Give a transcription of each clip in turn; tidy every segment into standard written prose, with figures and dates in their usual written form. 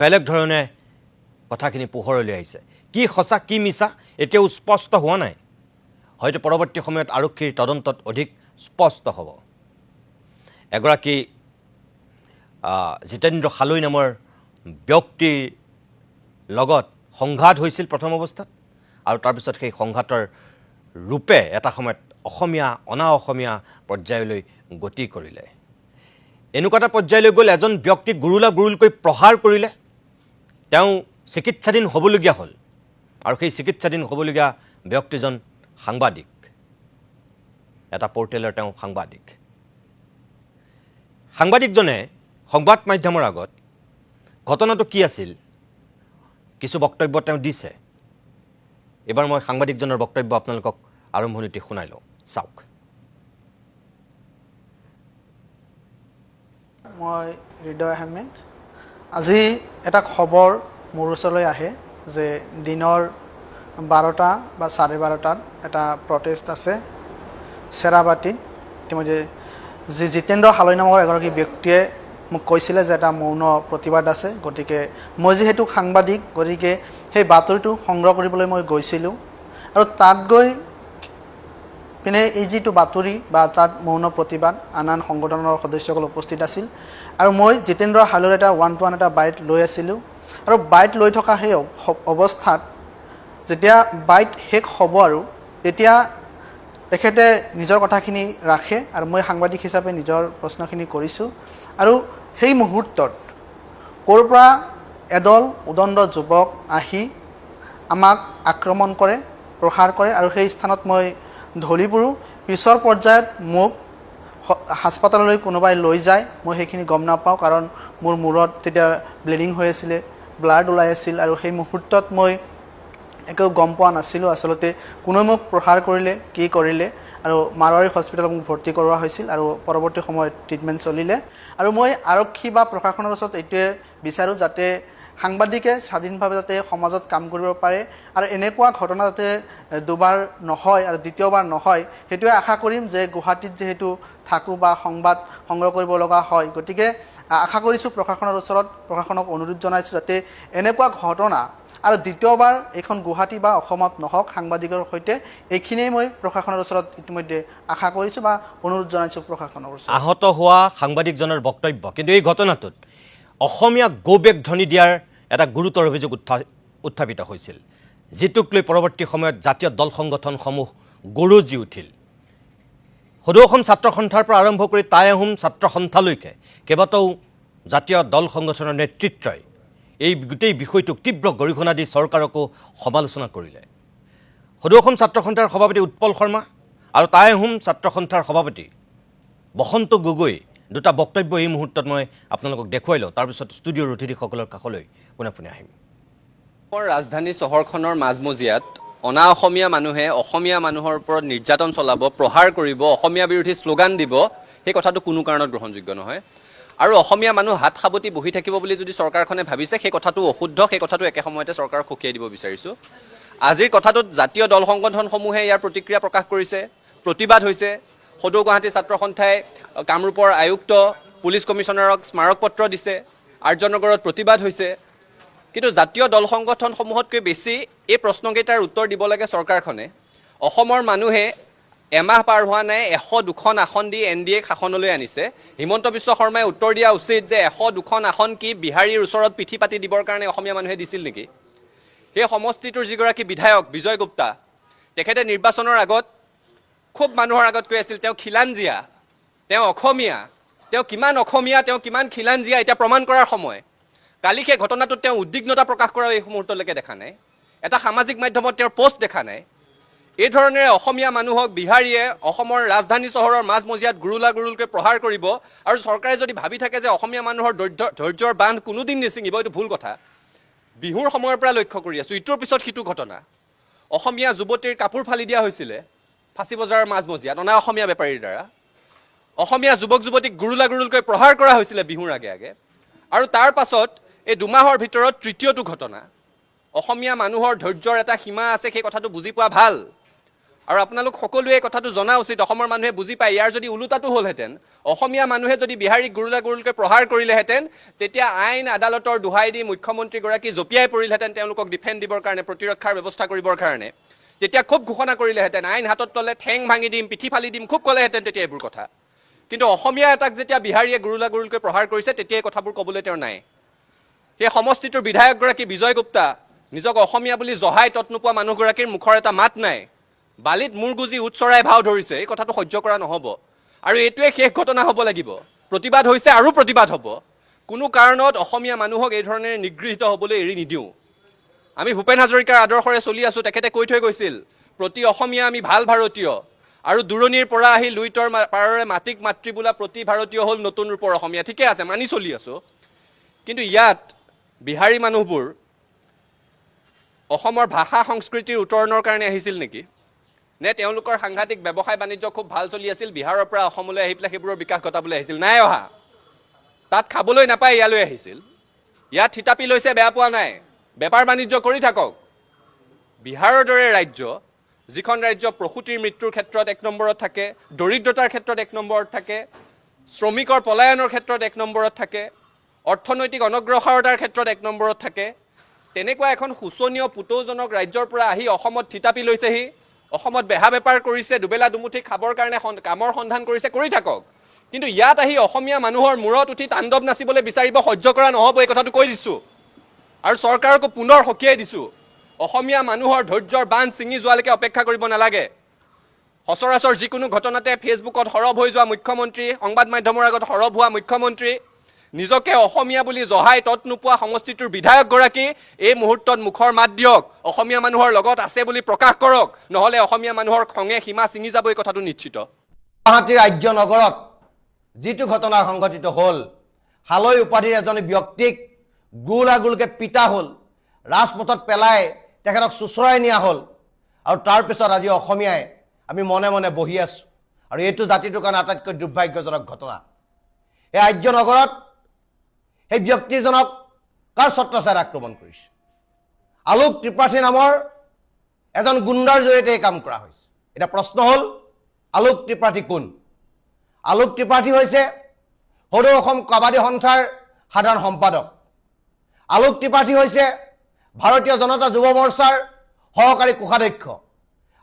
বেলেগ ধৰণে কথাখিনি পোহৰলৈ আহিছে। কি সঁচা কি মিছা এতিয়াও স্পষ্ট হোৱা নাই। হয়তো পৰৱৰ্তী সময়ত আৰক্ষীৰ তদন্তত অধিক স্পষ্ট হ'ব। এগৰাকী জিতেন্দ্ৰ হালৈ নামৰ ব্যক্তিৰ লগত সংঘাত হৈছিল প্ৰথম অৱস্থাত, আৰু তাৰপিছত সেই সংঘাতৰ ৰূপে এটা সময়ত অসমীয়া অনা অসমীয়া পৰ্যায়লৈ গতি কৰিলে। এনেকুৱা এটা পৰ্যায়লৈ গ'ল, এজন ব্যক্তিক গুৰুলকৈ প্ৰহাৰ কৰিলে, তেওঁ চিকিৎসাধীন হ'বলগীয়া হ'ল, আৰু সেই চিকিৎসাধীন হ'বলগীয়া ব্যক্তিজন সাংবাদিক, এটা পৰ্টেলৰ তেওঁ সাংবাদিক। সাংবাদিকজনে সংবাদ মাধ্যমৰ আগত ঘটনাটো কি আছিল কিছু বক্তব্য তেওঁ দিছে। এবাৰ মই সাংবাদিকজনৰ বক্তব্য আপোনালোকক আৰম্ভণিতে শুনাই লওঁ, চাওক। মই হৃদয় আহমেদ। আজি এটা খবৰ মোৰ ওচৰলৈ আহে যে দিনৰ 12টা বা 12:30 এটা প্ৰটেষ্ট আছে চেৰাবাটিত। ইতিমধ্যে জিতেন্দ্ৰ হালৈ নামৰ এগৰাকী ব্যক্তিয়ে মোক কৈছিলে যে এটা মৌন প্ৰতিবাদ আছে, গতিকে মই যিহেতু সাংবাদিক, গতিকে সেই বাতৰিটো সংগ্ৰহ কৰিবলৈ মই গৈছিলোঁ। আৰু তাত গৈ পিনে এই যিটো বাতৰি বা তাত মৌন প্ৰতিবাদ, আন আন সংগঠনৰ সদস্যসকল উপস্থিত আছিল, আৰু মই জিতেন্দ্ৰ হালৈৰ এটা 1-to-1 এটা বাইট লৈ আছিলোঁ। আৰু বাইট লৈ থকা সেই অৱস্থাত যেতিয়া বাইট শেষ হ'ব আৰু তেতিয়া তেখেতে নিজৰ কথাখিনি ৰাখে, আৰু মই সাংবাদিক হিচাপে নিজৰ প্ৰশ্নখিনি কৰিছোঁ। আৰু সেই মুহূৰ্তত ক'ৰ পৰা এদল উদণ্ড যুৱক আহি আমাক আক্ৰমণ কৰে, প্ৰহাৰ কৰে, আৰু সেই স্থানত মই ঢলি পৰোঁ। পিছৰ পৰ্যায়ত মোক হাস্পাতাললৈ কোনোবাই লৈ যায়, মই সেইখিনি গম নাপাওঁ, কাৰণ মোৰ মূৰত তেতিয়া ব্লিডিং হৈ আছিলে, ব্লাড ওলাই আছিল, আৰু সেই মুহূৰ্তত মই একো গম পোৱা নাছিলোঁ আচলতে কোনে মোক প্ৰহাৰ কৰিলে, কি কৰিলে। আৰু মাৰোৱাৰী হস্পিটেলত মোক ভৰ্তি কৰোৱা হৈছিল, আৰু পৰৱৰ্তী সময়ত ট্ৰিটমেণ্ট চলিলে। আৰু মই আৰক্ষী বা প্ৰশাসনৰ ওচৰত এইটোৱে বিচাৰোঁ যাতে সাংবাদিকে স্বাধীনভাৱে যাতে সমাজত কাম কৰিব পাৰে, আৰু এনেকুৱা ঘটনা যাতে দুবাৰ নহয় আৰু দ্বিতীয়বাৰ নহয়, সেইটোৱে আশা কৰিম। যে গুৱাহাটীত যিহেতু থাকোঁ বা সংবাদ সংগ্ৰহ কৰিব লগা হয়, গতিকে আশা কৰিছোঁ প্ৰশাসনৰ ওচৰত, প্ৰশাসনক অনুৰোধ জনাইছোঁ যাতে এনেকুৱা ঘটনা আৰু দ্বিতীয়বাৰ এইখন গুৱাহাটী বা অসমত নহওক সাংবাদিকৰ সৈতে। এইখিনিয়ে মই প্ৰশাসনৰ ওচৰত ইতিমধ্যে আশা কৰিছোঁ বা অনুৰোধ জনাইছোঁ প্ৰশাসনৰ ওচৰত। আহত হোৱা সাংবাদিকজনৰ বক্তব্য, কিন্তু এই ঘটনাটোত অসমীয়া গৌবেগ ধ্বনি দিয়াৰ এটা গুৰুতৰ অভিযোগ উত্থাপিত হৈছিল, যিটোক লৈ পৰৱৰ্তী সময়ত জাতীয় দল সংগঠনসমূহ গৰজি উঠিল। সদৌ অসম ছাত্ৰ সন্থাৰ পৰা আৰম্ভ কৰি টাই আহোম ছাত্ৰ সন্থালৈকে কেইবাটাও জাতীয় দল সংগঠনৰ নেতৃত্বই এই গোটেই বিষয়টোক তীব্ৰ গৰিহণা দি চৰকাৰকো সমালোচনা কৰিলে। সদৌ অসম ছাত্ৰ সন্থাৰ সভাপতি উৎপল শৰ্মা আৰু টাই আহোম ছাত্ৰ সন্থাৰ সভাপতি বসন্ত গগৈ দুটা বক্তব্য এই মুহূৰ্তত মই আপোনালোকক দেখুৱাই লওঁ, তাৰপিছত ষ্টুডিঅ'ৰ অতিথিসকলৰ কাষলৈ পোনে পোনে আহিম। ৰাজধানী চহৰখনৰ মাজমজিয়াত অনা অসমীয়া মানুহে অসমীয়া মানুহৰ ওপৰত নিৰ্যাতন চলাব, প্ৰহাৰ কৰিব, অসমীয়া বিৰোধী শ্লোগান দিব, সেই কথাটো কোনো কাৰণত গ্ৰহণযোগ্য নহয়। আৰু অসমীয়া মানুহ হাত সাৱটি বহি থাকিব বুলি যদি চৰকাৰখনে ভাবিছে, সেই কথাটো অশুদ্ধ, সেই কথাটো একে সময়তে চৰকাৰক সকীয়াই দিব বিচাৰিছোঁ। আজিৰ কথাটোত জাতীয় দল সংগঠনসমূহে ইয়াৰ প্ৰতিক্ৰিয়া প্ৰকাশ কৰিছে, প্ৰতিবাদ হৈছে। সদৌ গুৱাহাটী ছাত্ৰ সন্থাই কামৰূপৰ আয়ুক্ত, পুলিচ কমিশ্যনাৰক স্মাৰক পত্ৰ দিছে, আৰ্যনগৰত প্ৰতিবাদ হৈছে। কিন্তু জাতীয় দল সংগঠনসমূহতকৈ বেছি এই প্ৰশ্নকেইটাৰ উত্তৰ দিব লাগে চৰকাৰখনে। অসমৰ মানুহে এমাহ পাৰ হোৱা নাই 102খন আসন দি NDAক শাসনলৈ আনিছে। হিমন্ত বিশ্ব শৰ্মাই উত্তৰ দিয়া উচিত যে 102খন আসন কি বিহাৰীৰ ওচৰত পিঠি পাতি দিবৰ কাৰণে অসমীয়া মানুহে দিছিল নেকি? সেই সমষ্টিটোৰ যিগৰাকী বিধায়ক বিজয় গুপ্তা, তেখেতে নিৰ্বাচনৰ আগত খুব মানুহৰ আগত কৈ আছিল তেওঁ খিলাঞ্জীয়া, তেওঁ অসমীয়া, তেওঁ কিমান খিলাঞ্জীয়া এতিয়া প্ৰমাণ কৰাৰ সময়। কালি সেই ঘটনাটোত তেওঁ উদ্বিগ্নতা প্ৰকাশ কৰা এই মুহূৰ্তলৈকে দেখা নাই। এটা সামাজিক মাধ্যমত তেওঁৰ পোষ্ট দেখা নাই। এই ধৰণেৰে অসমীয়া মানুহক বিহাৰীয়ে অসমৰ ৰাজধানী চহৰৰ মাজমজিয়াত গুৰুলকৈ প্ৰহাৰ কৰিব, আৰু চৰকাৰে যদি ভাবি থাকে যে অসমীয়া মানুহৰ ধৈৰ্যৰ বান্ধ কোনোদিন নিছিঙিব, এইটো ভুল কথা। বিহুৰ সময়ৰ পৰা লক্ষ্য কৰি আছোঁ, ইটোৰ পিছত সিটো ঘটনা। অসমীয়া যুৱতীৰ কাপোৰ ফালি দিয়া হৈছিলে ফাঁচী বজাৰৰ মাজমজিয়াত অনা অসমীয়া বেপাৰীৰ দ্বাৰা। অসমীয়া যুৱক যুৱতীক গুৰুলকৈ প্ৰহাৰ কৰা হৈছিলে বিহুৰ আগে আগে। আৰু তাৰ পাছত এই 2 মাহৰ ভিতৰত তৃতীয়টো ঘটনা। অসমীয়া মানুহৰ ধৈৰ্যৰ এটা সীমা আছে, সেই কথাটো বুজি পোৱা ভাল। আৰু আপোনালোক সকলোৱে এই কথাটো জনা উচিত, অসমৰ মানুহে বুজি পায় ইয়াৰ যদি ওলোটাটো হ'লহেঁতেন, অসমীয়া মানুহে যদি বিহাৰীক গুৰুলাগুৰুলকৈ প্ৰহাৰ কৰিলেহেঁতেন, তেতিয়া আইন আদালতৰ দোহাই দি মুখ্যমন্ত্ৰীগৰাকী জঁপিয়াই পৰিলহেঁতেন তেওঁলোকক ডিফেণ্ড দিবৰ কাৰণে, প্ৰতিৰক্ষাৰ ব্যৱস্থা কৰিবৰ কাৰণে। তেতিয়া খুব ঘোষণা কৰিলেহেঁতেন, আইন হাতত ল'লে ঠেং ভাঙি দিম, পিঠি ফালি দিম, খুব ক'লেহেঁতেন তেতিয়া এইবোৰ কথা। কিন্তু অসমীয়া এটাক যেতিয়া বিহাৰীয়ে গুৰুলাগুৰুলকৈ প্ৰহাৰ কৰিছে, তেতিয়া এই কথাবোৰ ক'বলৈ তেওঁৰ নাই। সেই সমষ্টিটোৰ বিধায়কগৰাকী বিজয় গুপ্তা, নিজক অসমীয়া বুলি জহাই তত নোপোৱা মানুহগৰাকীৰ মুখৰ এটা মাত নাই, বালিত মূৰ গুজি উট চৰাই ভাও ধৰিছে, এই কথাটো সহ্য কৰা নহ'ব। আৰু এইটোৱে শেষ ঘটনা হ'ব লাগিব। প্ৰতিবাদ হৈছে আৰু প্ৰতিবাদ হ'ব। কোনো কাৰণত অসমীয়া মানুহক এই ধৰণে নিগৃহীত হ'বলৈ এৰি নিদিওঁ। আমি ভূপেন হাজৰিকাৰ আদৰ্শৰে চলি আছোঁ। তেখেতে কৈ থৈ গৈছিল, প্ৰতি অসমীয়া আমি ভাল ভাৰতীয়, আৰু দূৰণিৰ পৰা আহি লুইতৰ পাৰৰে মাটিক মাতৃ বোলা প্ৰতি ভাৰতীয় হ'ল নতুন ৰূপৰ অসমীয়া। ঠিকে আছে, মানি চলি আছোঁ। কিন্তু ইয়াত বিহাৰী মানুহবোৰ অসমৰ ভাষা সংস্কৃতিৰ উত্তৰণৰ কাৰণে আহিছিল নেকি? নে তেওঁলোকৰ সাংঘাতিক ব্যৱসায় বাণিজ্য খুব ভাল চলি আছিল, বিহাৰৰ পৰা অসমলৈ আহি পেলাই সেইবোৰৰ বিকাশ ঘটাবলৈ আহিছিল? নাই অহা। তাত খাবলৈ নাপায় ইয়ালৈ আহিছিল। ইয়াত থিতাপি লৈছে, বেয়া পোৱা নাই, বেপাৰ বাণিজ্য কৰি থাকক। বিহাৰৰ দৰে ৰাজ্য, যিখন ৰাজ্য প্ৰসূতিৰ মৃত্যুৰ ক্ষেত্ৰত 1 নম্বৰত থাকে, দৰিদ্ৰতাৰ ক্ষেত্ৰত 1 নম্বৰত থাকে, শ্ৰমিকৰ পলায়নৰ ক্ষেত্ৰত 1 নম্বৰত থাকে, অৰ্থনৈতিক অনগ্ৰসৰতাৰ ক্ষেত্ৰত 1 নম্বৰত থাকে, তেনেকুৱা এখন শোচনীয় পুতৌজনক ৰাজ্যৰ পৰা আহি অসমত থিতাপি লৈছেহি, অসমত বেহা বেপাৰ কৰিছে, দুবেলা দুমুঠি খাবৰ কাৰণে কামৰ সন্ধান কৰিছে, কৰি থাকক। কিন্তু ইয়াত আহি অসমীয়া মানুহৰ মূৰত উঠি তাণ্ডৱ নাচিবলৈ বিচাৰিব, সহ্য কৰা নহ'ব, এই কথাটো কৈ দিছোঁ। আৰু চৰকাৰকো পুনৰ সকীয়াই দিছোঁ, অসমীয়া মানুহৰ ধৈৰ্যৰ বান্ধ ছিঙি যোৱালৈকে অপেক্ষা কৰিব নালাগে। সচৰাচৰ যিকোনো ঘটনাতে ফেচবুকত সৰব হৈ যোৱা মুখ্যমন্ত্ৰী, সংবাদ মাধ্যমৰ আগত সৰব হোৱা মুখ্যমন্ত্ৰী, নিজকে অসমীয়া বুলি জহাই তত নোপোৱা সমষ্টিটোৰ বিধায়কগৰাকী এই মুহূৰ্তত মুখৰ মাত দিয়ক, অসমীয়া মানুহৰ লগত আছে বুলি প্ৰকাশ কৰক, নহ'লে অসমীয়া মানুহৰ খঙে সীমা ছিঙি যাব, এই কথাটো নিশ্চিত। গুৱাহাটী ৰাজ্য নগৰত যিটো ঘটনা সংঘটিত হ'ল, হালৈ উপাধিৰ এজন ব্যক্তিক গুৰুলাগুৰুলকৈ পিতা হ'ল, ৰাজপথত পেলাই তেখেতক চুচৰাই নিয়া হ'ল, আৰু তাৰপিছত আজি অসমীয়াই আমি মনে মনে বহি আছোঁ। আৰু এইটো জাতিটোৰ কাৰণে আটাইতকৈ দুৰ্ভাগ্যজনক ঘটনা। এই ৰাজ্য নগৰত সেই ব্যক্তিজনক কাৰ ছত্ৰছায়াত আক্ৰমণ কৰিছে? আলোক ত্ৰিপাঠী নামৰ এজন গুণ্ডাৰ জৰিয়তে এই কাম কৰা হৈছে। এতিয়া প্ৰশ্ন হ'ল, আলোক ত্ৰিপাঠী কোন? আলোক ত্ৰিপাঠী হৈছে সদৌ অসম কাবাডী সন্থাৰ সাধাৰণ সম্পাদক। আলোক ত্ৰিপাঠী হৈছে ভাৰতীয় জনতা যুৱ মৰ্চাৰ সহকাৰী কোষাধ্যক্ষ।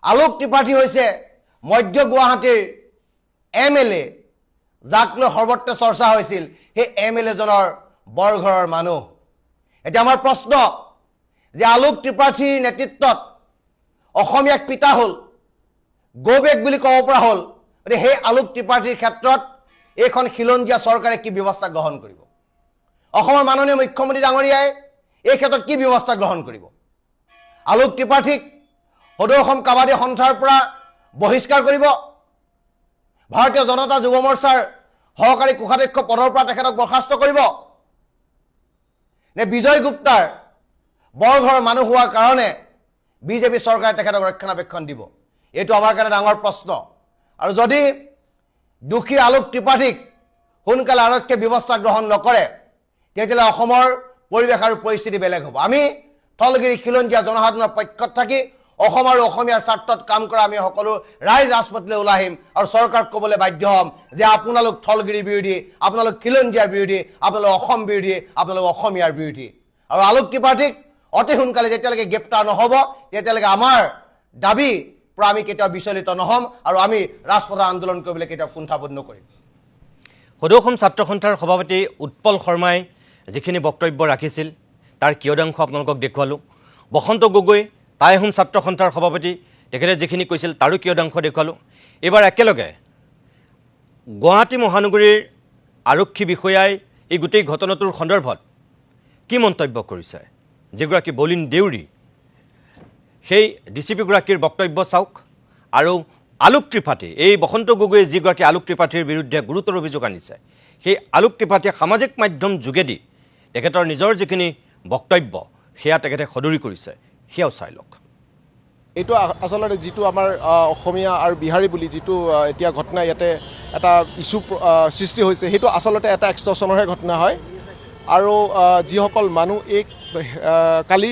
আলোক ত্ৰিপাঠী হৈছে মধ্য গুৱাহাটীৰ MLA, যাক লৈ সৰ্বত্ৰ চৰ্চা হৈছিল, সেই MLA জনৰ বৰঘৰৰ মানুহ। এতিয়া আমাৰ প্ৰশ্ন যে আলোক ত্ৰিপাঠীৰ নেতৃত্বত অসমীয়াক পিতা হ'ল, গৌবেগ বুলি ক'ব পৰা হ'ল, গতিকে সেই আলোক ত্ৰিপাঠীৰ ক্ষেত্ৰত এইখন খিলঞ্জীয়া চৰকাৰে কি ব্যৱস্থা গ্ৰহণ কৰিব? অসমৰ মাননীয় মুখ্যমন্ত্ৰী ডাঙৰীয়াই এই ক্ষেত্ৰত কি ব্যৱস্থা গ্ৰহণ কৰিব? আলোক ত্ৰিপাঠীক সদৌ অসম কাবাডী সন্থাৰ পৰা বহিষ্কাৰ কৰিব? ভাৰতীয় জনতা যুৱ মৰ্চাৰ সহকাৰী কোষাধ্যক্ষ পদৰ পৰা তেখেতক বৰ্খাস্ত কৰিব? নে বিজয় গুপ্তাৰ বৰঘৰৰ মানুহ হোৱাৰ কাৰণে বিজেপি চৰকাৰে তেখেতক ৰক্ষণাবেক্ষণ দিব? এইটো আমাৰ কাৰণে ডাঙৰ প্ৰশ্ন। আৰু যদি দোষী আলোক ত্ৰিপাঠীক সোনকালে আৰক্ষীয়ে ব্যৱস্থা গ্ৰহণ নকৰে, তেতিয়াহ'লে অসমৰ পৰিৱেশ আৰু পৰিস্থিতি বেলেগ হ'ব। আমি থলগিৰি খিলঞ্জীয়া জনসাধাৰণৰ পক্ষত থাকি অসম আৰু অসমীয়াৰ স্বাৰ্থত কাম কৰা আমি সকলো ৰাইজ ৰাজপথলৈ ওলাই আহিম আৰু চৰকাৰক ক'বলৈ বাধ্য হ'ম যে আপোনালোক থলগিৰিৰ বিৰোধী, আপোনালোক খিলঞ্জীয়াৰ বিৰোধী, আপোনালোক অসম বিৰোধী, আপোনালোক অসমীয়াৰ বিৰোধী। আৰু আলোক ত্ৰিপাঠীক অতি সোনকালে যেতিয়ালৈকে গ্ৰেপ্তাৰ নহ'ব, তেতিয়ালৈকে আমাৰ দাবী পৰা আমি কেতিয়াও বিচলিত নহ'ম আৰু আমি ৰাজপথৰ আন্দোলন কৰিবলৈ কেতিয়াও কুণ্ঠাবোধ নকৰিম। সদৌ অসম ছাত্ৰ সন্থাৰ সভাপতি উৎপল শৰ্মাই যিখিনি বক্তব্য ৰাখিছিল তাৰ কিয়দাংশ আপোনালোকক দেখুৱালোঁ। বসন্ত গগৈ টাই আহোম ছাত্ৰ সন্থাৰ সভাপতি, তেখেতে যিখিনি কৈছিল তাৰো কিয়দাংশ দেখুৱালোঁ। এইবাৰ একেলগে গুৱাহাটী মহানগৰীৰ আৰক্ষী বিষয়াই এই গোটেই ঘটনাটোৰ সন্দৰ্ভত কি মন্তব্য কৰিছে, যিগৰাকী বলিন দেউৰী, সেই DCP-গৰাকীৰ বক্তব্য চাওক। আৰু আলোক ত্ৰিপাঠী, এই বসন্ত গগৈয়ে যিগৰাকী আলোক ত্ৰিপাঠীৰ বিৰুদ্ধে গুৰুতৰ অভিযোগ আনিছে, সেই আলোক ত্ৰিপাঠীয়ে সামাজিক মাধ্যম যোগেদি তেখেতৰ নিজৰ যিখিনি বক্তব্য সেয়া তেখেতে সদৰি কৰিছে, সেয়াও চাই লওক। এইটো আচলতে যিটো আমাৰ অসমীয়া আৰু বিহাৰী বুলি যিটো এতিয়া ঘটনা ইয়াতে এটা ইছ্যু সৃষ্টি হৈছে, সেইটো আচলতে এটা এক্সটৰ্চনৰহে ঘটনা হয়। আৰু যিসকল মানুহ এই কালি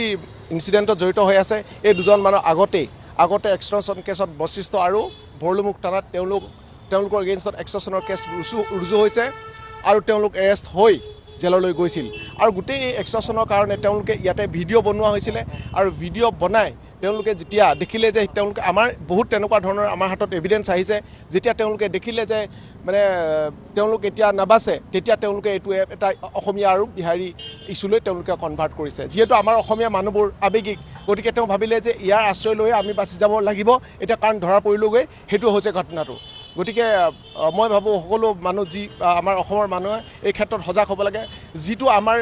ইনচিডেণ্টত জড়িত হৈ আছে, এই দুজন মানুহ আগতেই আগতে এক্সট্ৰশ্যন কেছত বশিষ্ঠ আৰু ভৰলুমুখ থানাত তেওঁলোকৰ এগেইনষ্টত এক্সট্ৰশ্যনৰ কেছ ৰুজু হৈছে আৰু তেওঁলোক এৰেষ্ট হৈ জেললৈ গৈছিল আৰু গোটেই এই এক্সট্ৰশ্যনৰ কাৰণে তেওঁলোকে ইয়াতে ভিডিঅ' বনোৱা হৈছিলে আৰু ভিডিঅ' বনাই তেওঁলোকে যেতিয়া দেখিলে যে তেওঁলোকে আমাৰ বহুত তেনেকুৱা ধৰণৰ আমাৰ হাতত এভিডেঞ্চ আহিছে যেতিয়া তেওঁলোকে দেখিলে যে মানে তেওঁলোক এতিয়া নাবাচে তেতিয়া তেওঁলোকে এইটো এটা অসমীয়া আৰু বিহাৰী ইছ্যুলৈ তেওঁলোকে কনভাৰ্ট কৰিছে যিহেতু আমাৰ অসমীয়া মানুহবোৰ আৱেগিক গতিকে তেওঁ ভাবিলে যে ইয়াৰ আশ্ৰয় লৈ আমি বাচি যাব লাগিব এতিয়া কাৰণ ধৰা পৰিলোগৈ সেইটো হৈছে ঘটনাটো গতিকে মই ভাবোঁ সকলো মানুহ যি আমাৰ অসমৰ মানুহে এই ক্ষেত্ৰত সজাগ হ'ব লাগে যিটো আমাৰ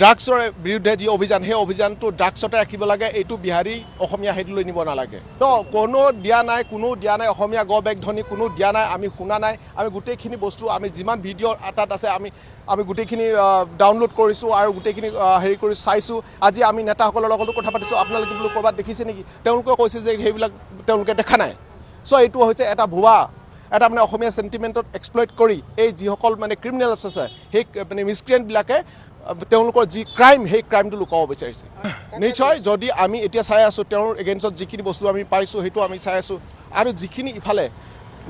ড্ৰাগছৰ বিৰুদ্ধে যি অভিযান সেই অভিযানটো ড্ৰাগছতে ৰাখিব লাগে এইটো বিহাৰী অসমীয়া সেইটোলৈ নিব নালাগে তো কোনো দিয়া নাই অসমীয়া গ বেগ ধ্বনি কোনো দিয়া নাই আমি শুনা নাই আমি গোটেইখিনি বস্তু আমি যিমান ভিডিঅ' তাত আছে আমি গোটেইখিনি ডাউনলোড কৰিছোঁ আৰু গোটেইখিনি হেৰি কৰি চাইছোঁ আজি আমি নেতাসকলৰ লগতো কথা পাতিছোঁ আপোনালোকে বোলো ক'ৰবাত দেখিছে নেকি তেওঁলোকে কৈছে যে সেইবিলাক তেওঁলোকে দেখা নাই চ' এইটো হৈছে এটা ভুৱা এটা মানে অসমীয়া চেণ্টিমেণ্টত এক্সপ্লইট কৰি এই যিসকল মানে ক্ৰিমিনেলছ আছে সেই মানে মিছক্ৰিয়েণ্টবিলাকে তেওঁলোকৰ যি ক্ৰাইম সেই ক্ৰাইমটো লুকাব বিচাৰিছে নিশ্চয় যদি আমি এতিয়া চাই আছোঁ তেওঁৰ এগেইনষ্টত যিখিনি বস্তু আমি পাইছোঁ সেইটো আমি চাই আছোঁ আৰু যিখিনি ইফালে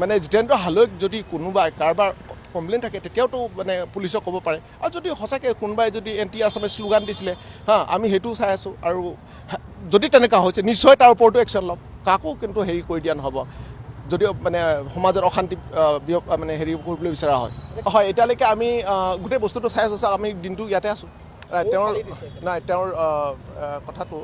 মানে জিতেন্দ্ৰ হালৈক যদি কোনোবাই কাৰোবাৰ কমপ্লেইন থাকে তেতিয়াওতো মানে পুলিচক ক'ব পাৰে আৰু যদি সঁচাকৈ কোনোবাই যদি এণ্টি আছামিজ শ্লোগান দিছিলে আমি সেইটোও চাই আছোঁ আৰু যদি তেনেকুৱা হৈছে নিশ্চয় তাৰ ওপৰতো একশ্যন ল'ম কাকো কিন্তু হেৰি কৰি দিয়া নহ'ব যদিও মানে সমাজত অশান্তি মানে হেৰি কৰিবলৈ বিচৰা হয় এতিয়ালৈকে আমি গোটেই বস্তুটো চাই আছোঁ আমি দিনটো ইয়াতে আছোঁ তেওঁৰ কথাটো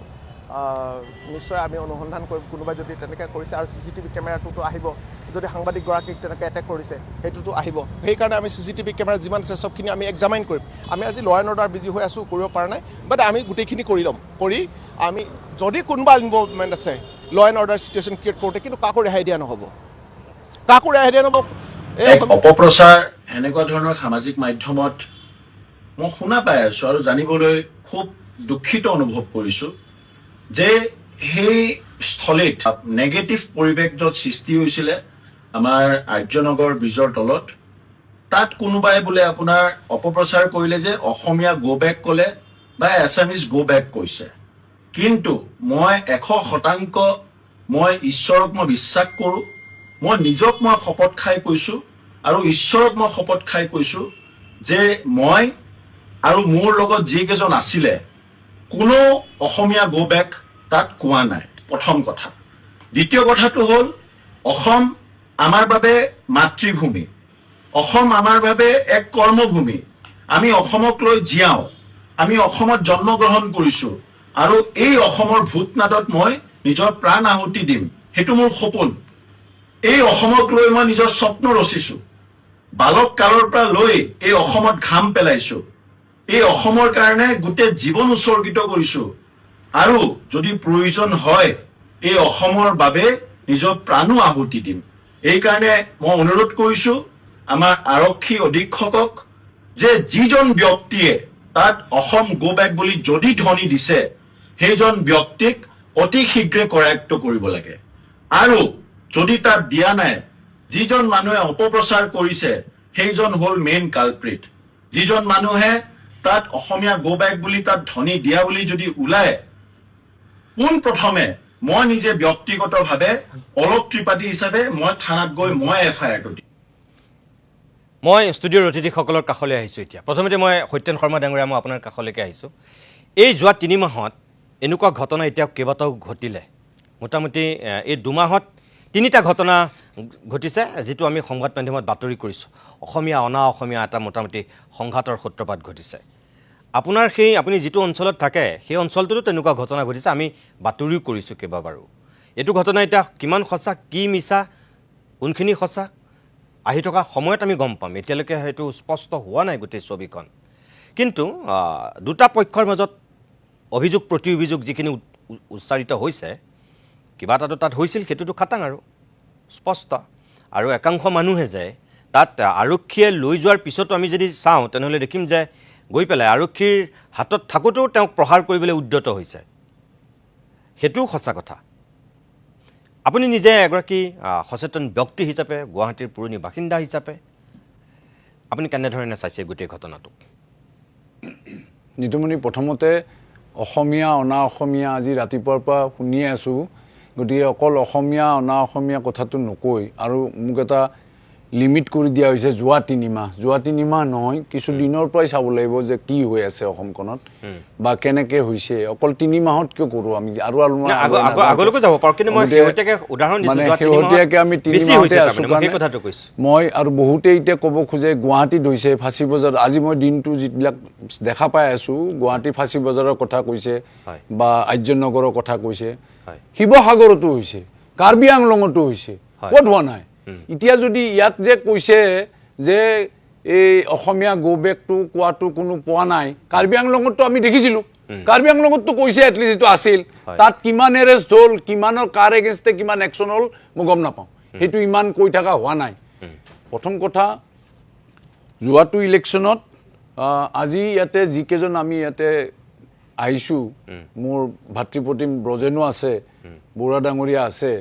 নিশ্চয় আমি অনুসন্ধান কৰিম কোনোবাই যদি তেনেকৈ কৰিছে আৰু CCTV কেমেৰাটোতো আহিব যদি সাংবাদিকগৰাকীক তেনেকৈ এটেক কৰিছে সেইটোতো আহিব সেইকাৰণে আমি CCTV কেমেৰা যিমান আছে চবখিনি আমি এক্সামাইন কৰিম আমি আজি ল' এণ্ড অৰ্ডাৰ বিজি হৈ আছোঁ কৰিব পৰা নাই বাট আমি গোটেইখিনি কৰি ল'ম কৰি আমি যদি কোনোবা ইনভলভমেণ্ট আছে ল' এণ্ড অৰ্ডাৰ চিটুৱেশ্যন ক্ৰিয়েট কৰোঁতে কিন্তু কাকো ৰেহাই দিয়া নহ'ব এক অপপ্ৰচাৰ এনেকুৱা ধৰণৰ সামাজিক মাধ্যমত মই শুনা পাই আছোঁ আৰু জানিবলৈ খুব দুখিত অনুভৱ কৰিছোঁ যে সেই স্থলীত নেগেটিভ পৰিৱেশ য'ত সৃষ্টি হৈছিলে আমাৰ আৰ্যনগৰ ব্ৰিজৰ তলত তাত কোনোবাই বোলে আপোনাৰ অপপ্ৰচাৰ কৰিলে যে অসমীয়া গো বেক ক'লে বা এছামিজ গো বেক কৈছে কিন্তু মই 100% মই ঈশ্বৰক মই বিশ্বাস কৰোঁ মই নিজক মই শপত খাই কৈছোঁ আৰু ঈশ্বৰক মই শপত খাই কৈছোঁ যে মই আৰু মোৰ লগত যিকেইজন আছিলে কোনো অসমীয়া গো বেক তাত কোৱা নাই প্ৰথম কথা দ্বিতীয় কথাটো হ'ল অসম আমাৰ বাবে মাতৃভূমি অসম আমাৰ বাবে এক কৰ্মভূমি আমি অসমক লৈ জীয়াওঁ আমি অসমত জন্মগ্ৰহণ কৰিছোঁ আৰু এই অসমৰ ভূতনাদত মই নিজৰ প্ৰাণ আহুতি দিম সেইটো মোৰ সপোন এই অসমক লৈ মই নিজৰ স্বপ্ন ৰচিছোঁ বালক কালৰ পৰা লৈ এই অসমত ঘাম পেলাইছোঁ এই অসমৰ কাৰণে গোটেই জীৱন উৎসৰ্গিত কৰিছোঁ আৰু যদি প্ৰয়োজন হয় এই অসমৰ বাবে নিজৰ প্ৰাণো আহুতি দিম এইকাৰণে মই অনুৰোধ কৰিছোঁ আমাৰ আৰক্ষী অধীক্ষকক যে যিজন ব্যক্তিয়ে তাত অসম গো বেক বুলি যদি ধ্বনি দিছে সেইজন ব্যক্তিক অতি শীঘ্ৰে কৰায়ত্ব কৰিব লাগে আৰু যদি তাত দিয়া নাই যিজন মানুহে অপপ্ৰচাৰ কৰিছে সেইজন হ'ল মেইন কালপ্ৰিট যিজন মানুহে তাত অসমীয়া গো বেক বুলি তাত ধ্বনি দিয়া বুলি যদি ওলায় পোনপ্ৰথমে মই নিজে ব্যক্তিগতভাৱে অলক ত্ৰিপাঠী হিচাপে মই থানাত গৈ মই FIR-টো দিম মই ষ্টুডিঅ'ৰ অতিথিসকলৰ কাষলৈ আহিছোঁ এতিয়া প্ৰথমতে মই সত্যেন শৰ্মা ডাঙৰীয়া মই আপোনাৰ কাষলৈকে আহিছোঁ এই যোৱা 3 মাহত এনেকুৱা ঘটনা এতিয়া কেইবাটাও ঘটিলে মোটামুটি এই 2 মাহত 3টা ঘটনা ঘটিছে যিটো আমি সংবাদ মাধ্যমত বাতৰি কৰিছোঁ অসমীয়া অনা অসমীয়া এটা মোটামুটি সংঘাতৰ সূত্ৰপাত ঘটিছে আপোনাৰ আপুনি যিটো অঞ্চলত থাকে সেই অঞ্চলটোতো তেনেকুৱা ঘটনা ঘটিছে আমি বাতৰিও কৰিছোঁ কেইবাবাৰো এইটো ঘটনা এতিয়া কিমান সঁচা কি মিছা কোনখিনি সঁচা আহি থকা সময়ত আমি গম পাম এতিয়ালৈকে হয়তো স্পষ্ট হোৱা নাই গোটেই ছবিখন কিন্তু দুটা পক্ষৰ মাজত অভিযোগ প্ৰতি অভিযোগ যিখিনি উচ্চাৰিত হৈছে কিবা এটাতো তাত হৈছিল সেইটোতো খাটাং আৰু স্পষ্ট আৰু একাংশ মানুহে যে তাত আৰক্ষীয়ে লৈ যোৱাৰ পিছতো আমি যদি চাওঁ তেনেহ'লে দেখিম যে গৈ পেলাই আৰক্ষীৰ হাতত থাকোঁতেও তেওঁক প্ৰহাৰ কৰিবলৈ উদ্যত হৈছে সেইটোও সঁচা কথা আপুনি নিজে এগৰাকী সচেতন ব্যক্তি হিচাপে গুৱাহাটীৰ পুৰণি বাসিন্দা হিচাপে আপুনি কেনেধৰণে চাইছে গোটেই ঘটনাটো নিতুমণি প্ৰথমতে অসমীয়া অনা অসমীয়া আজি ৰাতিপুৱাৰ পৰা শুনি আছোঁ গতিকে অকল অসমীয়া অনা অসমীয়া কথাটো নকৈ আৰু মোক এটা লিমিট কৰি দিয়া হৈছে যোৱা 3 মাহ নহয় কিছু দিনৰ পৰাই চাব লাগিব যে কি হৈ আছে অসমখনত বা কেনেকৈ হৈছে অকল 3 মাহত কিয় কৰোঁ আমি আৰু আগলৈকে যাব পাৰোঁ কিন্তু মই শেহতীয়াকৈ উদাহৰণ দিছোঁ মানে শেহতীয়াকৈ আমি 3 মাহতে আছোঁ কাৰণে মই আৰু বহুতে এতিয়া ক'ব খোজে গুৱাহাটীত হৈছে ফাঁচী বজাৰ আজি মই দিনটো যিবিলাক দেখা পাই আছোঁ গুৱাহাটী ফাঁচী বজাৰৰ কথা কৈছে বা আৰ্যনগৰৰ কথা কৈছে শিৱসাগৰতো হৈছে কাৰ্বি আংলঙতো হৈছে ক'ত হোৱা নাই এতিয়া যদি ইয়াত যে কৈছে যে এই অসমীয়া গো বেকটো কোৱাটো কোনো পোৱা নাই কাৰ্বি আংলঙতো আমি দেখিছিলোঁ কাৰ্বি আংলঙতো কৈছে এটলিষ্ট এইটো আছিল তাত কিমান এৰেষ্ট হ'ল কিমানৰ কাৰ এগেইনষ্টে কিমান একশ্যন হ'ল মই গম নাপাওঁ সেইটো ইমান কৈ থকা হোৱা নাই প্ৰথম কথা যোৱাটো ইলেকশ্যনত আজি ইয়াতে যিকেইজন আমি ইয়াতে আহিছোঁ মোৰ ভাতৃপ্ৰতিম ব্ৰজেনো আছে বৰুৱা ডাঙৰীয়া আছে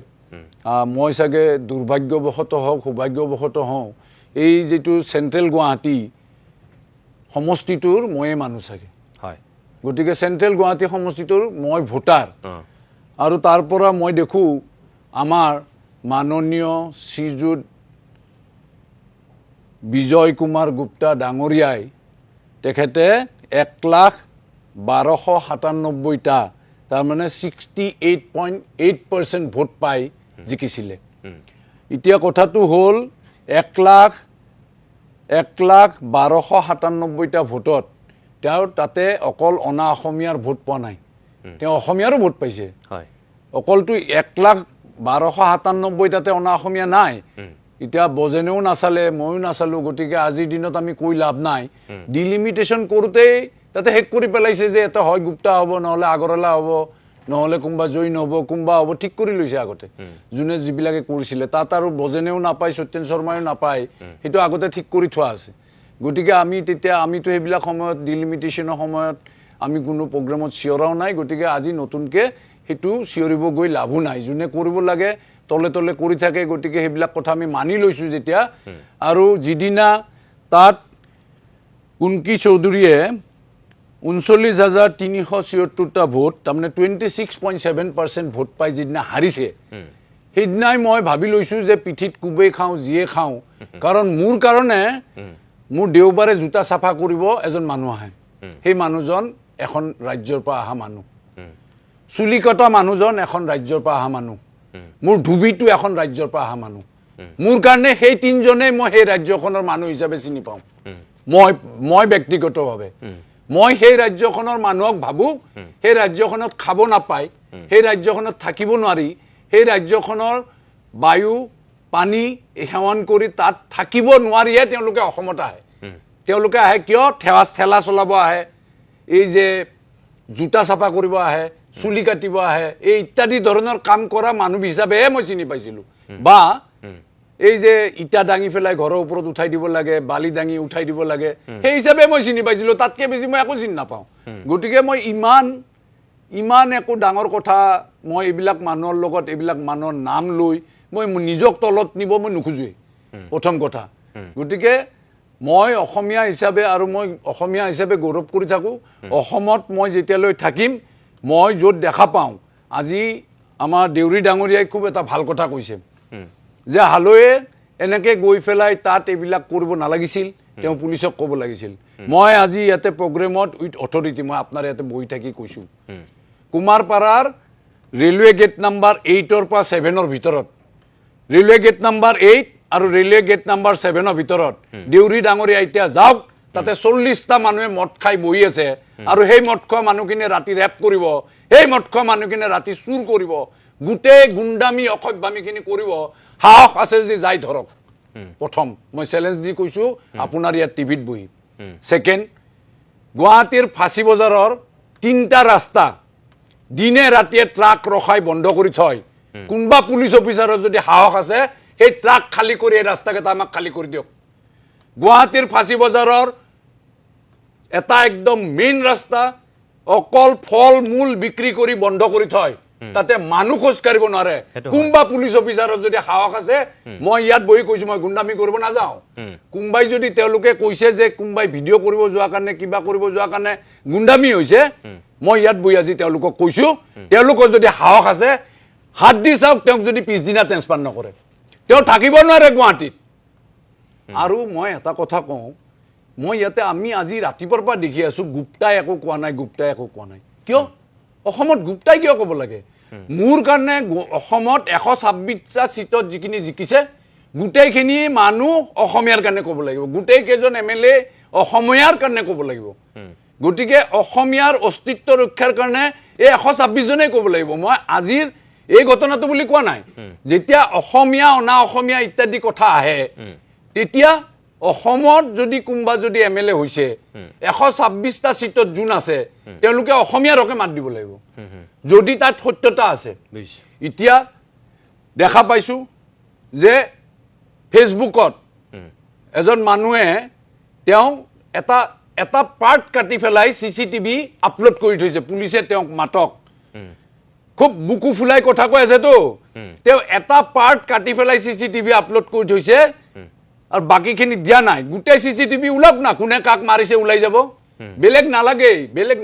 মই চাগে দুৰ্ভাগ্যবশতঃ হওক সৌভাগ্যবশতঃ হওঁ এই যিটো চেণ্ট্ৰেল গুৱাহাটী সমষ্টিটোৰ ময়ে মানুহ চাগে গতিকে চেণ্ট্ৰেল গুৱাহাটী সমষ্টিটোৰ মই ভোটাৰ আৰু তাৰ পৰা মই দেখোঁ আমাৰ মাননীয় শ্ৰীযুত বিজয় কুমাৰ গুপ্তা ডাঙৰীয়াই তেখেতে 1,12,97টা তাৰমানে 68.8% ভোট পাই জিকিছিলে এতিয়া কথাটো হ'ল 1,12,97টা ভোটত তেওঁ তাতে অকল অনা অসমীয়াৰ ভোট পোৱা নাই তেওঁ অসমীয়াৰো ভোট পাইছে অকলটো 1,12,97 তাতে অনা অসমীয়া নাই এতিয়া বজেনেও নাচালে ময়ো নাচালোঁ গতিকে আজিৰ দিনত আমি কৈ লাভ নাই ডিলিমিটেশ্যন কৰোঁতেই তাতে শেষ কৰি পেলাইছে যে এটা হয় গুপ্তা হ'ব নহ'লে আগৰৱালা হ'ব নহ'লে কোনোবা জৈন হ'ব কোনোবা হ'ব ঠিক কৰি লৈছে আগতে যোনে যিবিলাকে কৰিছিলে তাত আৰু বজেনেও নাপায় সত্যেন শৰ্মায়ো নাপায় সেইটো আগতে ঠিক কৰি থোৱা আছে গতিকে আমিতো সেইবিলাক সময়ত ডিলিমিটেশ্যনৰ সময়ত আমি কোনো প্ৰগ্ৰেমত চিঞৰাও নাই গতিকে আজি নতুনকৈ সেইটো চিঞৰিব গৈ লাভো নাই যোনে কৰিব লাগে তলে তলে কৰি থাকে গতিকে সেইবিলাক কথা আমি মানি লৈছোঁ যেতিয়া আৰু যিদিনা তাত কুনকি চৌধুৰীয়ে 39,376টা ভোট তাৰমানে 26.7% ভোট পাই যিদিনা হাৰিছে সেইদিনাই মই ভাবি লৈছোঁ যে পিঠিত কোবেই খাওঁ যিয়ে খাওঁ কাৰণ মোৰ কাৰণে মোৰ দেওবাৰে জোতা চাফা কৰিব এজন মানুহ আহে সেই মানুহজন এখন ৰাজ্যৰ পৰা অহা মানুহ চুলি কটা মানুহজন এখন ৰাজ্যৰ পৰা অহা মানুহ মোৰ ধুবিটো এখন ৰাজ্যৰ পৰা অহা মানুহ মোৰ কাৰণে সেই তিনিজনেই মই সেই ৰাজ্যখনৰ মানুহ হিচাপে চিনি পাওঁ মই ব্যক্তিগতভাৱে মই সেই ৰাজ্যখনৰ মানুহক ভাবোঁ সেই ৰাজ্যখনত খাব নাপায় সেই ৰাজ্যখনত থাকিব নোৱাৰি সেই ৰাজ্যখনৰ বায়ু পানী সেৱন কৰি তাত থাকিব নোৱাৰিহে তেওঁলোকে অসমত আহে তেওঁলোকে আহে কিয় ঠেলা চলাব আহে এই যে জোতা চাফা কৰিব আহে চুলি কাটিব আহে এই ইত্যাদি ধৰণৰ কাম কৰা মানুহ হিচাপেহে মই চিনি পাইছিলোঁ বা এই যে ইটা দাঙি পেলাই ঘৰৰ ওপৰত উঠাই দিব লাগে বালি দাঙি উঠাই দিব লাগে সেই হিচাপে মই চিনি পাইছিলোঁ তাতকৈ বেছি মই একো চিনি নাপাওঁ গতিকে মই ইমান একো ডাঙৰ কথা মই এইবিলাক মানুহৰ লগত এইবিলাক মানুহৰ নাম লৈ মই নিজক তলত নিব মই নোখোজোৱেই প্ৰথম কথা গতিকে মই অসমীয়া হিচাপে আৰু মই অসমীয়া হিচাপে গৌৰৱ কৰি থাকোঁ অসমত মই যেতিয়ালৈ থাকিম মই য'ত দেখা পাওঁ আজি আমাৰ দেউৰী ডাঙৰীয়াই খুব এটা ভাল কথা কৈছে যে হালৈয়ে এনেকৈ গৈ পেলাই তাত এইবিলাক কৰিব নালাগিছিল তেওঁ পুলিচক ক'ব লাগিছিল মই আজি ইয়াতে প্ৰগ্ৰেমত উইথ অথৰিটি মই আপোনাৰ ইয়াতে বহি থাকি কৈছোঁ কুমাৰপাৰাৰ ৰেলৱে গেট নাম্বাৰ 8ৰ পৰা 7ৰ ভিতৰত ৰেলৱে গেট নাম্বাৰ 8 আৰু ৰেলৱে গেট নাম্বাৰ 7ৰ ভিতৰত দেউৰী ডাঙৰীয়া এতিয়া যাওক তাতে 40টা মানুহে মদ খাই বহি আছে আৰু সেই মদ খোৱা মানুহখিনিয়ে ৰাতি ৰেপ কৰিব সেই মদ খোৱা মানুহখিনিয়ে ৰাতি চুৰ কৰিব গোটেই গুণ্ডামী অসভ্যামীখিনি কৰিব সাহস আছে যদি যাই ধৰক প্ৰথম মই চেলেঞ্জ দি কৈছোঁ আপোনাৰ ইয়াত টিভিত বহি ছেকেণ্ড গুৱাহাটীৰ ফাঁচী বজাৰৰ 3টা ৰাস্তা দিনে ৰাতিয়ে ট্ৰাক ৰখাই বন্ধ কৰি থয় কোনোবা পুলিচ অফিচাৰৰ যদি সাহস আছে সেই ট্ৰাক খালী কৰি এই ৰাস্তাকেইটা আমাক খালী কৰি দিয়ক গুৱাহাটীৰ ফাঁচী বজাৰৰ এটা একদম মেইন ৰাস্তা অকল ফল মূল বিক্ৰী কৰি বন্ধ কৰি থয় তাতে মানুহ খোজ কাঢ়িব নোৱাৰে কোনোবা পুলিচ অফিচাৰৰ যদি সাহস আছে মই ইয়াত বহি কৈছোঁ মই গুণ্ডামি কৰিব নাযাওঁ কোনোবাই যদি তেওঁলোকে কৈছে যে কোনোবাই ভিডিঅ' কৰিব যোৱাৰ কাৰণে কিবা কৰিব যোৱাৰ কাৰণে গুণ্ডামি হৈছে মই ইয়াত বহি আজি তেওঁলোকক কৈছোঁ তেওঁলোকৰ যদি সাহস আছে হাত দি চাওক তেওঁক যদি পিছদিনা ট্ৰেন্সফাৰ নকৰে তেওঁ থাকিব নোৱাৰে গুৱাহাটীত আৰু মই এটা কথা কওঁ মই ইয়াতে আমি আজি ৰাতিপুৱাৰ পৰা দেখি আছো গুপ্তাই একো কোৱা নাই কিয় অসমত গুপ্তাই কিয় ক'ব লাগে মোৰ কাৰণে অসমত 126টা সিটত যিখিনি জিকিছে গোটেইখিনি মানুহ অসমীয়াৰ কাৰণে ক'ব লাগিব গোটেই কেইজন এমএলএ অসমীয়াৰ কাৰণে ক'ব লাগিব গতিকে অসমীয়াৰ অস্তিত্ব ৰক্ষাৰ কাৰণে এই 126 জনে ক'ব লাগিব মই আজিৰ এই ঘটনাটো বুলি কোৱা নাই যেতিয়া অসমীয়া অনা অসমীয়া ইত্যাদি কথা আহে তেতিয়া অসমত যদি কোনবা যদি এমএলএ হৈছে 126টা সিটত জুন আছে তেওঁলোকে অসমীয়াৰ হকে মাত দিব লাগিব যদি তাত সত্যতা আছে এতিয়া দেখা পাইছো যে ফেসবুকত এজন মানুহে তেওঁ এটা পাৰ্ট কাটি ফেলাই সিসিটিভি আপলোড কৰি থৈছে পুলিচে তেওঁক মাতক খুব বুকু ফুলাই কথা কৈ আছে তো তেওঁ এটা পাৰ্ট কাটি ফেলাই সিসিটিভি আপলোড কৰি থৈছে আৰু বাকিখিনি দিয়া নাই গোটেই সিসিটিভি উলাক না কোনে কাক মাৰিছে উলাই যাব বেলেগ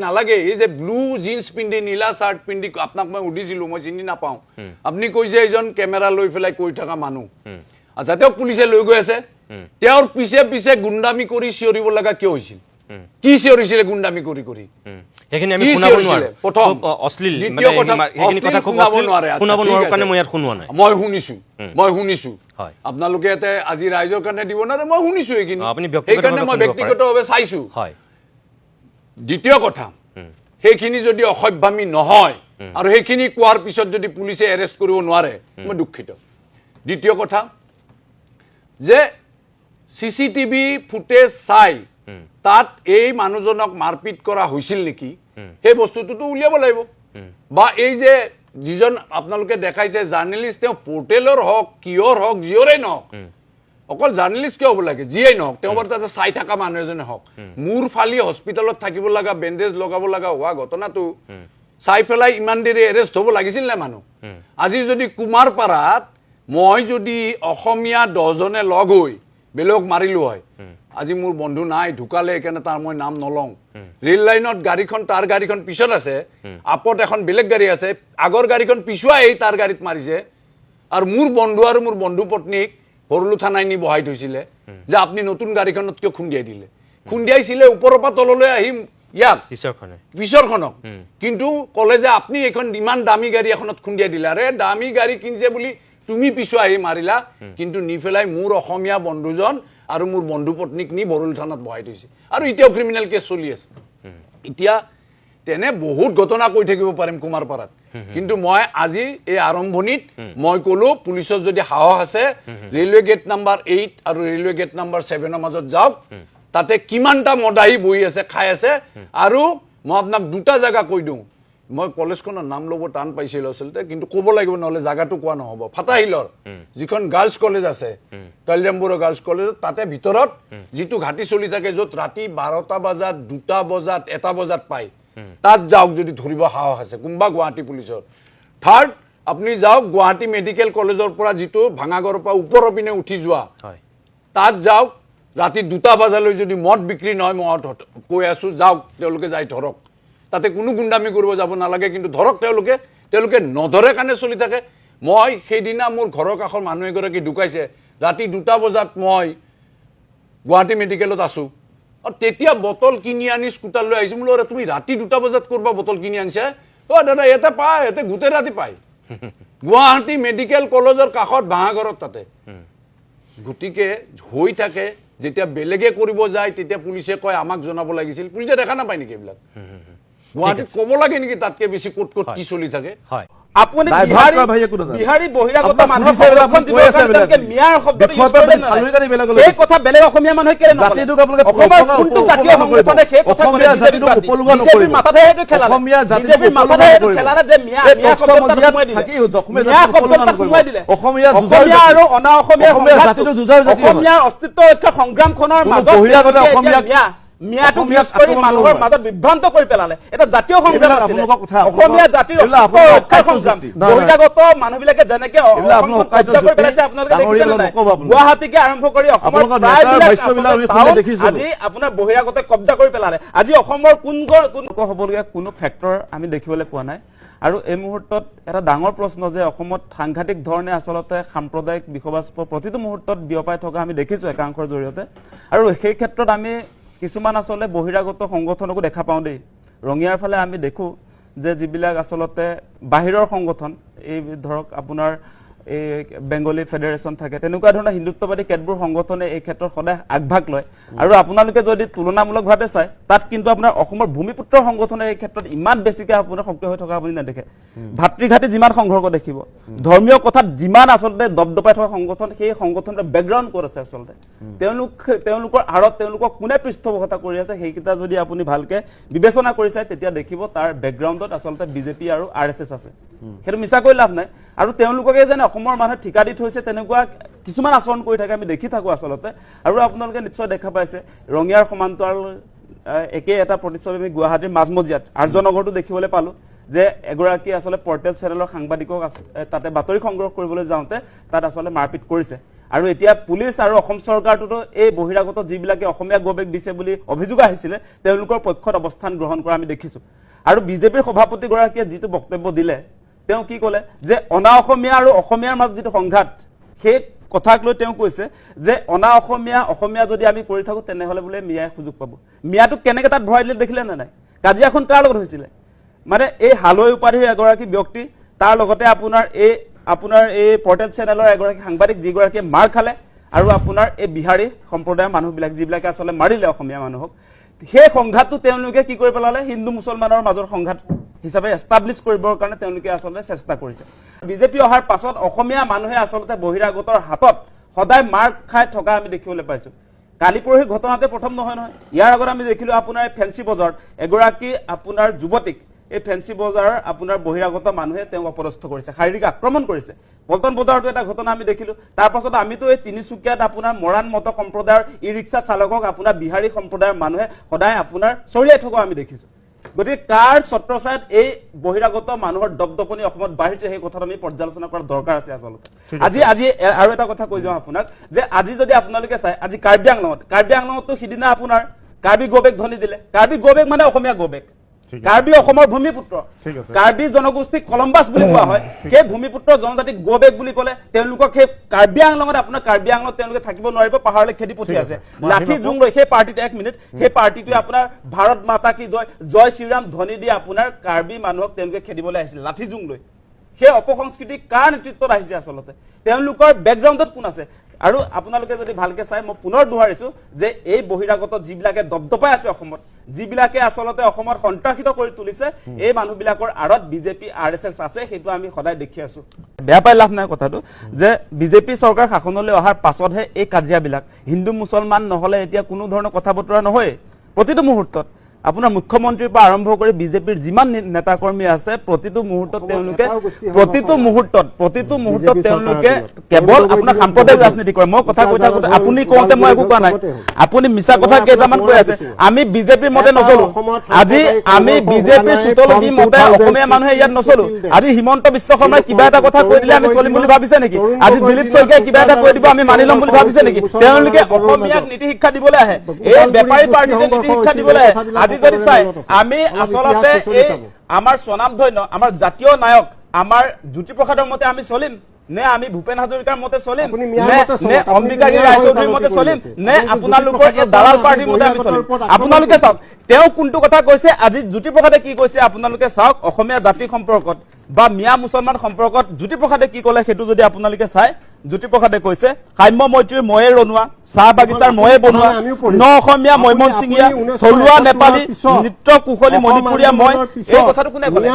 নালাগে এই যে ব্লু জিন্স পিন্ধি নীলা শার্ট পিন্ধি আপোনাক মই উদিছিলো মই চিনি নাপাওঁ আপুনি কৈছে এজন কেমেৰা লৈ ফেলাই কৈ থকা মানুহ আচ্ছা তেওঁ পুলিচে লৈ গৈ আছে তেওঁৰ পিছে গুন্ডামি কৰি চিঞৰিব লগা কিয় হৈছিল কি চিঞৰিছিল গুন্ডামি কৰি সেইখিনি আমি শুনাব নোৱাৰো খুব অশ্লীল মানে সেইখিনি কথা খুব শুনাব নোৱাৰো কাৰণে মই ইয়াত শুনোৱা নাই মই শুনিছো হয় আপোনালোকে এতে আজি ৰাইজৰ কাৰণে দিব না মই শুনিছো এইখিনি আপুনি মই ব্যক্তিগতভাৱে চাইছো হয় দ্বিতীয় কথা সেইখিনি যদি অসভ্যামী নহয় আৰু সেইখিনি কোৱাৰ পিছত যদি পুলিচে এৰেষ্ট কৰিব নোৱাৰে মই দুঃখিত দ্বিতীয় কথা যে সিসিটিভি ফুটেজ চাই তাত এই মানুহজনক মাৰপিট কৰা হৈছিল নেকি সেই বস্তুটো উলিয়াব লাগিব বা এই যে যিজন আপোনালোকে দেখাইছে জাৰ্নেলিষ্ট তেওঁ পোৰ্টেলৰ হক কিয়ৰ হক জিয়ৰে নহক অকল জাৰ্নেলিষ্ট কিয় হ'ব লাগে যিয়েই নহক তেওঁ তাতে চাই থকা মানুহ এজনে হক মূৰ ফালি হস্পিটেলত থাকিব লগা বেণ্ডেজ লগাব লগা হোৱা ঘটনাটো চাই পেলাই ইমান দেৰি এৰেষ্ট হ'ব লাগিছিল নে মানুহ আজি যদি কুমাৰপাৰাত মই যদি অসমীয়া 10 জনে লগ হৈ বেলেগ মাৰিলো হয় আজি মোৰ বন্ধু নাই ঢুকালে একেনে তাৰ মই নাম নলং ৰেল লাইনত গাড়ীখন তাৰ গাড়ীখন পিছত আছে আপত এখন বেলেগ গাড়ী আছে আগৰ গাড়ীখন পিছুৱা এই তাৰ গাড়ীত মাৰিছে আৰু মোৰ বন্ধু পত্নীক হৰলু থানাই নি বহাই থৈছিলে যে আপুনি নতুন গাড়ীখনত কিয় খুন্দিয়াই দিলে খুন্দিয়াইছিলে ওপৰৰ পৰা তললৈ আহিম ইয়াক পিছৰখনক কিন্তু কলে যে আপুনি এখন ইমান দামী গাড়ী এখনত খুন্দিয়াই দিলে আৰে দামী গাড়ী কিনছে বুলি তুমি পিছুৱা আহি মাৰিলা কিন্তু নি ফেলাই মোৰ অসমীয়া বন্ধুজন আৰু মোৰ বন্ধু পত্নীক নি বৰল থানাত বহাই থৈছে আৰু এতিয়াও ক্ৰিমিনেল কেছ চলি আছে এতিয়া তেনে বহুত ঘটনা কৈ থাকিব পাৰিম কুমাৰপাৰাত কিন্তু মই আজি এই আৰম্ভণিত মই কলো পুলিচৰ যদি সাহস আছে ৰেলৱে গেট নাম্বাৰ 8 আৰু ৰেলৱে গেট নাম্বাৰ 7 ৰ মাজত যাওক তাতে কিমানটা মদাহি বহি আছে খাই আছে আৰু মই আপোনাক দুটা জায়গা কৈ দিওঁ মই কলেজখনৰ নাম ল'ব টান পাইছিল আচলতে কিন্তু ক'ব লাগিব নহলে জায়গাটো কোৱা নহব ফাটাহিলৰ যিখন গাৰ্লছ কলেজ আছে কল্যাণপুৰ গাৰ্লছ কলেজ তাতে ভিতৰত যিটো ঘাটি চলি থাকে যত ৰাতি 12টা বজাত 2টা বজাত 1টা বজাত পায় তাত যাওক যদি ধৰিব সাহস আছে কোনবা গুৱাহাটী পুলিচৰ থাৰ্ড আপুনি যাওক গুৱাহাটী মেডিকেল কলেজৰ পৰা যিটো ভাঙাগৰৰ পৰা ওপৰৰ পিনে উঠি যোৱা তাত যাওক ৰাতি 2টা বজালৈ যদি মদ বিক্ৰী নহয় মই কৈ আছো যাওক তেওঁলোকে যাই ধৰক তাতে কোনো গুন্ডামি কৰিব যাব নালাগে কিন্তু ধৰক তেওঁলোকে নধৰে কাৰণে চলি থাকে মই সেইদিনা মোৰ ঘৰৰ কাষৰ মানুহ এগৰাকী ঢুকাইছে ৰাতি 2টা বজাত মই গুৱাহাটী মেডিকেলত আছো আৰু তেতিয়া বটল কিনি আনি স্কুটাৰ লৈ আহিছো মোৰে তুমি ৰাতি 2টা বজাত কৰবা বটল কিনি আনছে ও দাদা এটা পায় এতে গুতে ৰাতি পায় গুৱাহাটী মেডিকেল কলেজৰ কাষত ভাঙাগৰত তাতে গুটিকে হৈ থাকে যেতিয়া বেলেগে কৰিব যায় তেতিয়া পুলিচে কয় আমাক জনাব লাগিছিল পুলিচে দেখা নাপায় নেকি এইবিলাক গুৱাহাটীত ক'ব লাগে নেকি তাতকে বেছি ক'ত কি চলি থাকে হয় আপুনি বিহাৰী বহিৰাগত মানুহক সংৰক্ষণ দিবৰ কাৰণে তেওঁলোকে মিয়াৰ শব্দটো ইউজ কৰে না এই কথা বেলেগ অসমীয়া মানুহে কেলে নকৰে অসমৰ কোনটো জাতীয় সংগঠনে সেই কথা কয় বিজেপিৰ মাথাতে সেইটো খেলা বিজেপিৰ মাথাতে সেইটো খেলা যে মিয়া শব্দটো সোমাই দিলে মিয়া শব্দটো সোমাই দিলে অসমীয়া আৰু অনা অসমীয়া অসমীয়াৰ অস্তিত্ব ৰক্ষা সংগ্ৰামখনৰ মাজত বহিৰাগত অসমীয়া মিয়াটো মিছ কৰি মানুহৰ মাজত বিভ্ৰান্ত কৰি পেলালে এটা জাতীয় সংগ্ৰাম আছিল অসমীয়া জাতিৰ ৰক্ষাৰ সংগ্ৰাম বহিৰাগত মানুহবিলাকে যেনেকে কব্জা কৰি পেলাইছে আপোনালোকে দেখিছে নাই গুৱাহাটীকে আৰম্ভ কৰি অসমৰ আজি আপোনাৰ বহিৰাগতে কব্জা কৰি পেলালে আজি অসমৰ কোন হ'বলগীয়া কোনো ফেক্টৰ আমি দেখিবলৈ পোৱা নাই আৰু এই মুহূৰ্তত এটা ডাঙৰ প্ৰশ্ন যে অসমত সাংঘাতিক ধৰণে আচলতে সাম্প্ৰদায়িক বিষবাস্প প্ৰতিটো মুহূৰ্তত বিয়পাই থকা আমি দেখিছোঁ একাংশৰ জৰিয়তে আৰু সেই ক্ষেত্ৰত আমি কিছুমান আচলতে বহিৰাগত সংগঠনকো দেখা পাওঁ দেই ৰঙিয়াৰ ফালে আমি দেখোঁ যে যিবিলাক আচলতে বাহিৰৰ সংগঠন এই ধৰক আপোনাৰ এই বেংগলী ফেডাৰেশ্যন থাকে তেনেকুৱা ধৰণৰ হিন্দুত্ববাদী কেতবোৰ সংগঠনে এই ক্ষেত্ৰত সদায় আগভাগ লয় আৰু আপোনালোকে যদি তুলনামূলকভাৱে চায় তাত কিন্তু আপোনাৰ অসমৰ ভূমিপুত্ৰ সংগঠনে এই ক্ষেত্ৰত ইমান বেছিকৈ আপোনাৰ সক্ৰিয় হৈ থকা আপুনি নেদেখে ভাতৃঘাটী যিমান সংঘৰ্ষ দেখিব ধৰ্মীয় কথাত যিমান আচলতে দপদপাই থকা সংগঠন সেই সংগঠনৰ বেকগ্ৰাউণ্ড ক'ত আছে আচলতে তেওঁলোকৰ আঁৰত তেওঁলোকক কোনে পৃষ্ঠপোষকতা কৰি আছে সেইকেইটা যদি আপুনি ভালকৈ বিবেচনা কৰি চায় তেতিয়া দেখিব তাৰ বেকগ্ৰাউণ্ডত আচলতে বিজেপি আৰু RSS আছে সেইটো মিছা কৰি লাভ নাই আৰু তেওঁলোককে যেনে অসমৰ মানুহে ঠিকা দি থৈছে তেনেকুৱা কিছুমান আচৰণ কৰি থাকে আমি দেখি থাকোঁ আচলতে আৰু আপোনালোকে নিশ্চয় দেখা পাইছে ৰঙিয়াৰ সমান্তৰাল একে এটা প্ৰতিচ্ছবি আমি গুৱাহাটীৰ মাজমজিয়াত আৰ্যনগৰটো দেখিবলৈ পালোঁ যে এগৰাকী আচলতে পৰ্টেল চেনেলৰ সাংবাদিকক তাতে বাতৰি সংগ্ৰহ কৰিবলৈ যাওঁতে তাত আচলতে মাৰপিট কৰিছে আৰু এতিয়া পুলিচ আৰু অসম চৰকাৰটোতো এই বহিৰাগত যিবিলাকে অসমীয়া গৱেষ দিছে বুলি অভিযোগ আহিছিলে তেওঁলোকৰ পক্ষত অৱস্থান গ্ৰহণ কৰা আমি দেখিছোঁ আৰু বিজেপিৰ সভাপতিগৰাকীয়ে যিটো বক্তব্য দিলে তেওঁ কি ক'লে যে অনা অসমীয়া আৰু অসমীয়াৰ মাজত যিটো সংঘাত সেই কথাক লৈ তেওঁ কৈছে যে অনা অসমীয়া যদি আমি কৰি থাকোঁ তেনেহ'লে বোলে মিয়াই সুযোগ পাব মিয়াটোক কেনেকৈ তাত ভৰাই দিলে দেখিলে নে নাই কাজিয়াখন কাৰ লগত হৈছিলে মানে এই হালৈ উপাধিৰ এগৰাকী ব্যক্তি তাৰ লগতে আপোনাৰ এই পৰ্টেল চেনেলৰ এগৰাকী সাংবাদিক যিগৰাকীয়ে মাৰ খালে আৰু আপোনাৰ এই বিহাৰী সম্প্ৰদায়ৰ মানুহবিলাক যিবিলাকে আচলতে মাৰিলে অসমীয়া মানুহক সেই সংঘাতটো তেওঁলোকে কি কৰি পেলালে হিন্দু মুছলমানৰ মাজৰ সংঘাত হিচাপে এষ্টাব্লিছ কৰিবৰ কাৰণে তেওঁলোকে আচলতে চেষ্টা কৰিছে বিজেপি অহাৰ পাছত অসমীয়া মানুহে আচলতে বহিৰাগতৰ হাতত সদায় মাৰ খাই থকা আমি দেখিবলৈ পাইছোঁ কালি পৰহিৰ ঘটনাতে প্ৰথম নহয় ইয়াৰ আগত আমি দেখিলোঁ আপোনাৰ ফেঞ্চি বজাৰত এগৰাকী আপোনাৰ যুৱতীক এই ফেঞ্চি বজাৰৰ আপোনাৰ বহিৰাগত মানুহে তেওঁক অপদস্থ কৰিছে শাৰীৰিক আক্ৰমণ কৰিছে পল্টন বজাৰতো এটা ঘটনা আমি দেখিলোঁ তাৰ পাছত আমিতো এই তিনিচুকীয়াত আপোনাৰ মৰাণ মত সম্প্ৰদায়ৰ ই ৰিক্সা চালকক আপোনাৰ বিহাৰী সম্প্ৰদায়ৰ মানুহে সদায় আপোনাৰ চৰিয়াই থকা আমি দেখিছোঁ গতিকে কাৰ ছত্ৰছায়াত এই বহিৰাগত মানুহৰ দপদপনি অসমত বাঢ়িছে সেই কথাটো আমি পৰ্যালোচনা কৰাৰ দৰকাৰ আছে আচলতে আজি আৰু এটা কথা কৈ যাওঁ আপোনাক যে আজি যদি আপোনালোকে চাই আজি কাৰ্বি আংলঙতো সিদিনা আপোনাৰ কাৰ্বি গৱেষ ধ্বনি দিলে কাৰ্বি গৱেষ মানে অসমীয়া গৱেষ কাৰ্বি অসমৰ ভূমিপুত্ৰ কাৰ্বি জনগোষ্ঠীক কলম্বাছ বুলি কোৱা হয় সেই ভূমিপুত্ৰ জনজাতিক গৱেষ বুলি ক'লে তেওঁলোকক সেই কাৰ্বি আংলঙত আপোনাৰ কাৰ্বি আংলঙত তেওঁলোকে থাকিব নোৱাৰিব পাহাৰলৈ খেদি পঠিয়াইছে লাঠি জুং লৈ সেই পাৰ্টিটো এক মিনিট সেই পাৰ্টিটোৱে আপোনাৰ ভাৰত মাতা কি জয় শ্ৰীৰাম ধ্বনি দি আপোনাৰ কাৰ্বি মানুহক তেওঁলোকে খেদিবলৈ আহিছিল লাঠি জুং লৈ সেই অপসংস্কৃতি কাৰ নেতৃত্বত আহিছে আচলতে তেওঁলোকৰ বেকগ্ৰাউণ্ডত কোন আছে আৰু আপোনালোকে যদি ভালকৈ চাই মই পুনৰ দোহাৰিছোঁ যে এই বহিৰাগত যিবিলাকে দপদপাই আছে অসমত যিবিলাকে আচলতে অসমত সন্ত্ৰাসিত কৰি তুলিছে এই মানুহবিলাকৰ আঁৰত বিজেপি RSS আছে সেইটো আমি সদায় দেখি আছোঁ বেয়া পাই লাভ নাই কথাটো যে বিজেপি চৰকাৰ শাসনলৈ অহাৰ পাছতহে এই কাজিয়াবিলাক হিন্দু মুছলমান নহ'লে এতিয়া কোনো ধৰণৰ কথা বতৰা নহয় প্ৰতিটো মুহূৰ্তত আপোনাৰ মুখ্যমন্ত্ৰীৰ পৰা আৰম্ভ কৰি বিজেপিৰ যিমান নেতা কৰ্মী আছে প্ৰতিটো মুহূৰ্তত তেওঁলোকে তেওঁলোকে কেৱল আপোনাৰ সাম্প্ৰদায়িক ৰাজনীতি কৰে মই কথা কৈ থাকোঁতে আপুনি কওঁতে মই একো কোৱা নাই আপুনি মিছা কথা কেইটামান কৈ আছে আমি বিজেপিৰ মতে নচলো আজি আমি বিজেপিৰ চুতলতি মতে অসমীয়া মানুহে ইয়াত নচলো আজি হিমন্ত বিশ্ব শৰ্মাই কিবা এটা কথা কৈ দিলে আমি চলিম বুলি ভাবিছে নেকি আজি দিলীপ শইকীয়াই কিবা এটা কৈ দিব আমি মানি ল'ম বুলি ভাবিছে নেকি তেওঁলোকে অসমীয়াক নীতি শিক্ষা দিবলৈ আহে এই বেপাৰী পাৰ্টিয়ে নীতি শিক্ষা দিবলৈ আহে যদি চাই আমি আচলতে এই আমাৰ স্বনামধন্য আমাৰ জাতীয় নায়ক আমাৰ জ্যোতিপ্ৰসাদৰ মতে আমি চলিম নে আমি ভূপেন হাজৰিকাৰ মতে চলিম নে অম্বিকাগিৰি ৰায়চৌধুৰীৰ মতে চলিম নে আপোনালোকৰ এই দালাল পাৰ্টিৰ মতে আমি চলিম আপোনালোকে চাওক তেওঁ কোনটো কথা কৈছে আজি জ্যোতিপ্ৰসাদে কি কৈছে আপোনালোকে চাওক অসমীয়া জাতি সম্পৰ্কত বা মিয়া মুছলমান সম্পৰ্কত জ্যোতিপ্ৰসাদে কি ক'লে সেইটো যদি আপোনালোকে চাই জ্যোতিপ্ৰসাদে কৈছে সাম্য মৈত্ৰীৰ ময়ে ৰনোৱা চাহ বাগিচাৰ ময়ে বনোৱা ন অসমীয়া মৈমনচিঙীয়া থলুৱা নেপালী নৃত্য কুশলী মণিপুৰীয়া মই এই কথাটো কোনে ক'লে